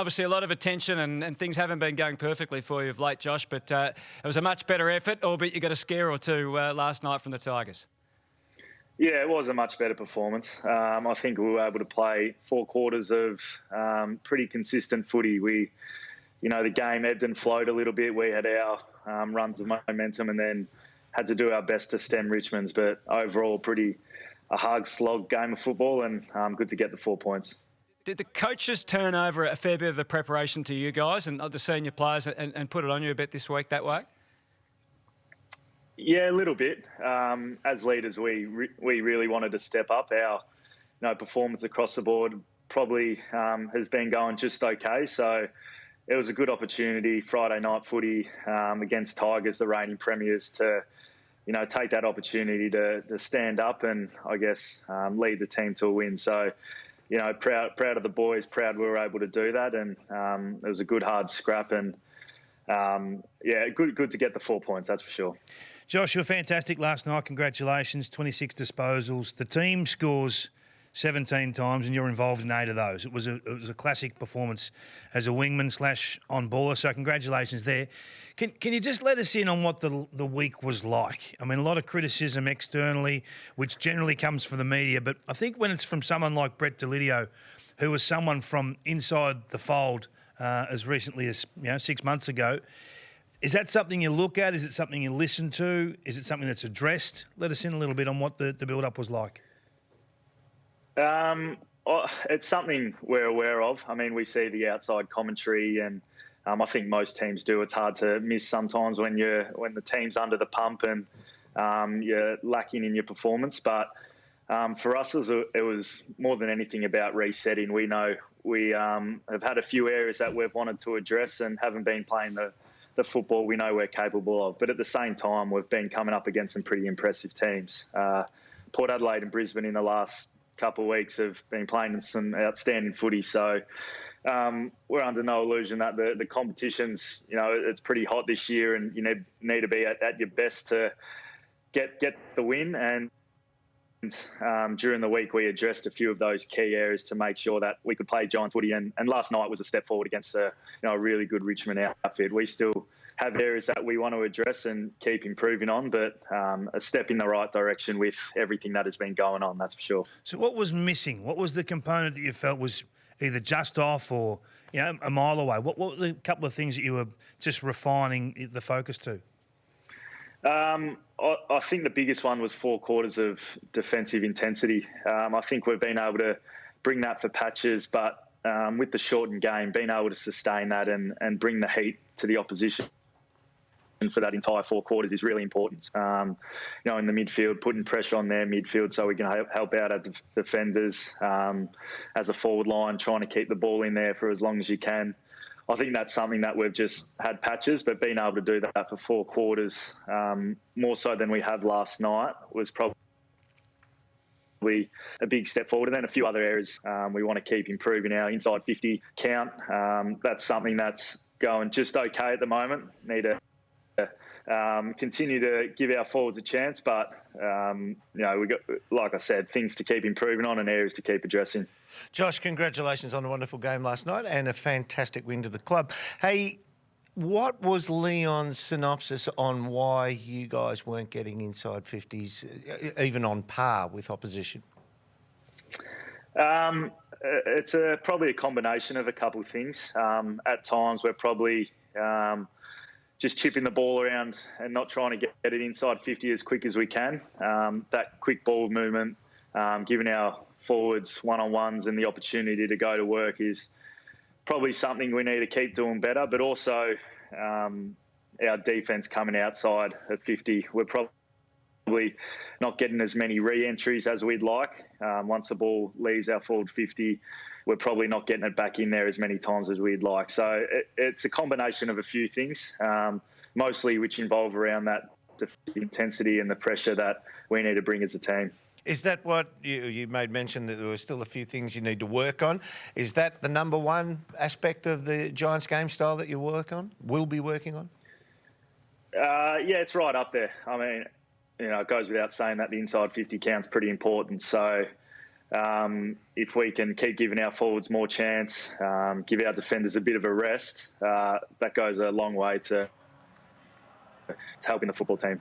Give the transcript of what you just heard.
obviously a lot of attention and things haven't been going perfectly for you of late, Josh, but it was a much better effort, albeit you got a scare or two last night from the Tigers. Yeah, it was a much better performance. I think we were able to play 4 quarters of pretty consistent footy. The game ebbed and flowed a little bit. We had our runs of momentum and then had to do our best to stem Richmond's, but overall a hard slog game of football, and good to get the 4 points. Did the coaches turn over a fair bit of the preparation to you guys and the senior players and put it on you a bit this week that way? Yeah, a little bit. As leaders, we really wanted to step up. Our performance across the board probably has been going just okay. So it was a good opportunity, Friday Night Footy against Tigers, the reigning premiers, to take that opportunity to stand up and, I guess, lead the team to a win. So, proud of the boys, proud we were able to do that. And it was a good, hard scrap. And, good to get the 4 points, that's for sure. Josh, you were fantastic last night. Congratulations, 26 disposals. The team scores 17 times and you're involved in 8 of those. It was a classic performance as a wingman / on-baller, so congratulations there. Can you just let us in on what the week was like? I mean, a lot of criticism externally, which generally comes from the media, but I think when it's from someone like Brett Deledio, who was someone from inside the fold as recently as 6 months ago, is that something you look at? Is it something you listen to? Is it something that's addressed? Let us in a little bit on what the build-up was like. It's something we're aware of. I mean, we see the outside commentary, and I think most teams do. It's hard to miss sometimes when the team's under the pump and you're lacking in your performance. But for us, it was more than anything about resetting. We know we have had a few areas that we've wanted to address and haven't been playing the football we know we're capable of. But at the same time, we've been coming up against some pretty impressive teams. Port Adelaide and Brisbane in the last couple of weeks have been playing some outstanding footy. So we're under no illusion that the competition's, it's pretty hot this year, and you need to be at your best to get the win. And during the week, we addressed a few of those key areas to make sure that we could play Giants footy. And last night was a step forward against a really good Richmond outfit. We still have areas that we want to address and keep improving on, but a step in the right direction with everything that has been going on, that's for sure. So what was missing? What was the component that you felt was either just off or a mile away? What were the couple of things that you were just refining the focus to? I think the biggest one was 4 quarters of defensive intensity. I think we've been able to bring that for patches, but with the shortened game, being able to sustain that and bring the heat to the opposition for that entire 4 quarters is really important. In the midfield, putting pressure on their midfield so we can help out our defenders as a forward line, trying to keep the ball in there for as long as you can. I think that's something that we've just had patches, but being able to do that for 4 quarters, more so than we had last night, was probably a big step forward. And then a few other areas we want to keep improving our inside 50 count. That's something that's going just okay at the moment. Need to continue to give our forwards a chance, but we got, like I said, things to keep improving on and areas to keep addressing. Josh, congratulations on a wonderful game last night and a fantastic win to the club. Hey, what was Leon's synopsis on why you guys weren't getting inside 50s, even on par with opposition? It's probably a combination of a couple of things. At times, we're probably just chipping the ball around and not trying to get it inside 50 as quick as we can. That quick ball movement, giving our forwards one-on-ones and the opportunity to go to work is probably something we need to keep doing better. But also our defence coming outside of 50, we're probably not getting as many re-entries as we'd like. Once the ball leaves our forward 50, we're probably not getting it back in there as many times as we'd like. So it's a combination of a few things, mostly which involve around that intensity and the pressure that we need to bring as a team. Is that what you made mention that there were still a few things you need to work on? Is that the number one aspect of the Giants game style that you will be working on? Yeah, it's right up there. I mean, it goes without saying that the inside 50 count's pretty important. So if we can keep giving our forwards more chance, give our defenders a bit of a rest, that goes a long way to helping the football team.